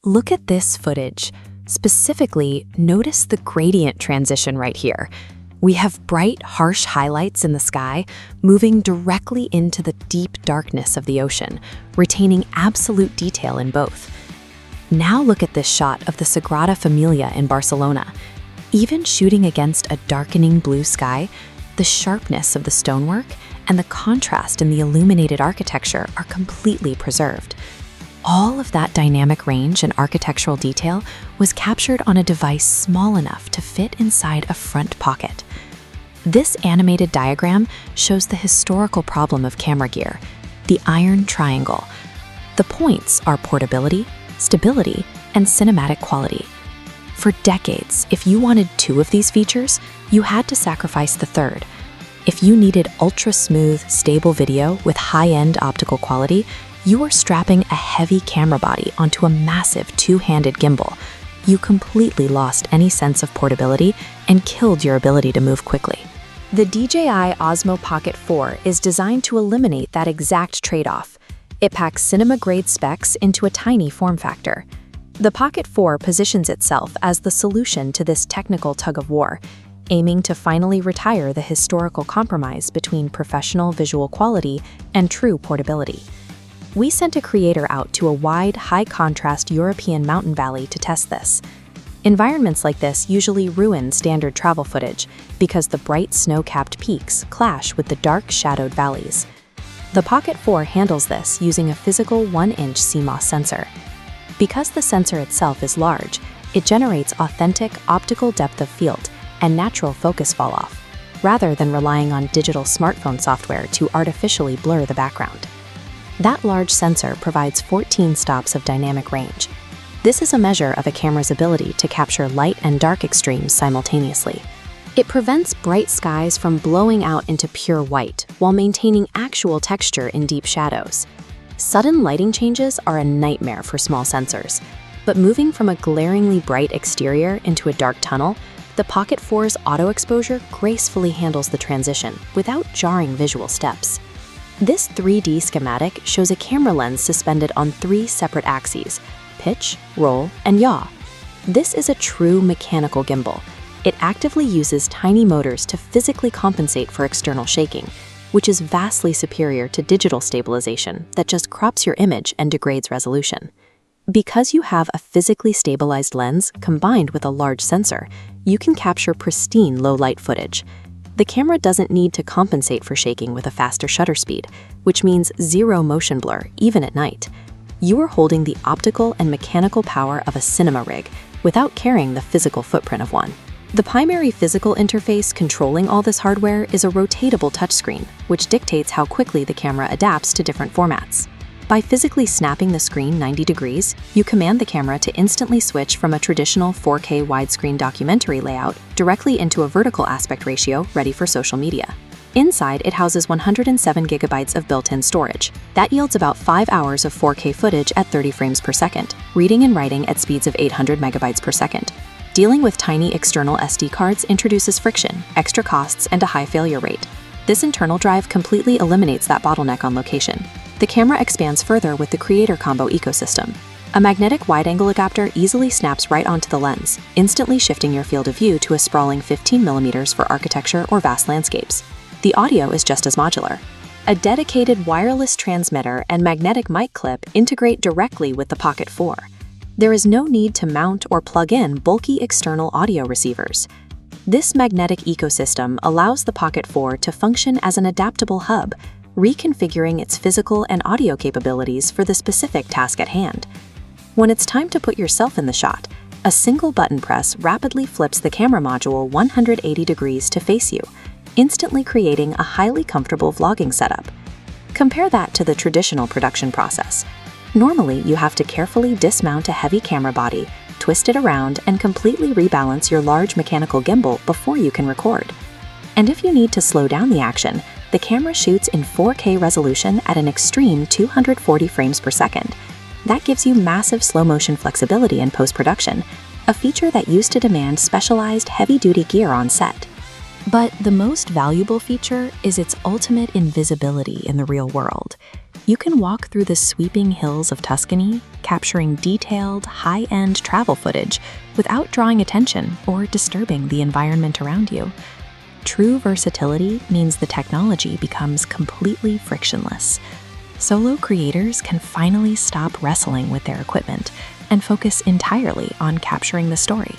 Look at this footage. Specifically, notice the gradient transition right here. We have bright, harsh highlights in the sky moving directly into the deep darkness of the ocean, retaining absolute detail in both. Now look at this shot of the Sagrada Familia in Barcelona. Even shooting against a darkening blue sky, the sharpness of the stonework and the contrast in the illuminated architecture are completely preserved. All of that dynamic range and architectural detail was captured on a device small enough to fit inside a front pocket. This animated diagram shows the historical problem of camera gear, the iron triangle. The points are portability, stability, and cinematic quality. For decades, if you wanted two of these features, you had to sacrifice the third. If you needed ultra-smooth, stable video with high-end optical quality, you were strapping a heavy camera body onto a massive two-handed gimbal. You completely lost any sense of portability and killed your ability to move quickly. The DJI Osmo Pocket 4 is designed to eliminate that exact trade-off. It packs cinema-grade specs into a tiny form factor. The Pocket 4 positions itself as the solution to this technical tug-of-war, aiming to finally retire the historical compromise between professional visual quality and true portability. We sent a creator out to a wide, high-contrast European mountain valley to test this. Environments like this usually ruin standard travel footage because the bright snow-capped peaks clash with the dark, shadowed valleys. The Pocket 4 handles this using a physical 1-inch CMOS sensor. Because the sensor itself is large, it generates authentic optical depth of field and natural focus fall-off, rather than relying on digital smartphone software to artificially blur the background. That large sensor provides 14 stops of dynamic range. This is a measure of a camera's ability to capture light and dark extremes simultaneously. It prevents bright skies from blowing out into pure white while maintaining actual texture in deep shadows. Sudden lighting changes are a nightmare for small sensors, but moving from a glaringly bright exterior into a dark tunnel, the Pocket 4's auto exposure gracefully handles the transition without jarring visual steps. This 3D schematic shows a camera lens suspended on 3 separate axes: pitch, roll, and yaw. This is a true mechanical gimbal. It actively uses tiny motors to physically compensate for external shaking, which is vastly superior to digital stabilization that just crops your image and degrades resolution. Because you have a physically stabilized lens combined with a large sensor, you can capture pristine low-light footage. The camera doesn't need to compensate for shaking with a faster shutter speed, which means zero motion blur, even at night. You are holding the optical and mechanical power of a cinema rig without carrying the physical footprint of one. The primary physical interface controlling all this hardware is a rotatable touchscreen, which dictates how quickly the camera adapts to different formats. By physically snapping the screen 90 degrees, you command the camera to instantly switch from a traditional 4K widescreen documentary layout directly into a vertical aspect ratio ready for social media. Inside, it houses 107 gigabytes of built-in storage. That yields about 5 hours of 4K footage at 30 frames per second, reading and writing at speeds of 800 megabytes per second. Dealing with tiny external SD cards introduces friction, extra costs, and a high failure rate. This internal drive completely eliminates that bottleneck on location. The camera expands further with the Creator Combo ecosystem. A magnetic wide-angle adapter easily snaps right onto the lens, instantly shifting your field of view to a sprawling 15 millimeters for architecture or vast landscapes. The audio is just as modular. A dedicated wireless transmitter and magnetic mic clip integrate directly with the Pocket 4. There is no need to mount or plug in bulky external audio receivers. This magnetic ecosystem allows the Pocket 4 to function as an adaptable hub, reconfiguring its physical and audio capabilities for the specific task at hand. When it's time to put yourself in the shot, a single button press rapidly flips the camera module 180 degrees to face you, instantly creating a highly comfortable vlogging setup. Compare that to the traditional production process. Normally, you have to carefully dismount a heavy camera body, twist it around, and completely rebalance your large mechanical gimbal before you can record. And if you need to slow down the action, the camera shoots in 4K resolution at an extreme 240 frames per second. That gives you massive slow-motion flexibility in post-production, a feature that used to demand specialized heavy-duty gear on set. But the most valuable feature is its ultimate invisibility in the real world. You can walk through the sweeping hills of Tuscany, capturing detailed, high-end travel footage without drawing attention or disturbing the environment around you. True versatility means the technology becomes completely frictionless. Solo creators can finally stop wrestling with their equipment and focus entirely on capturing the story.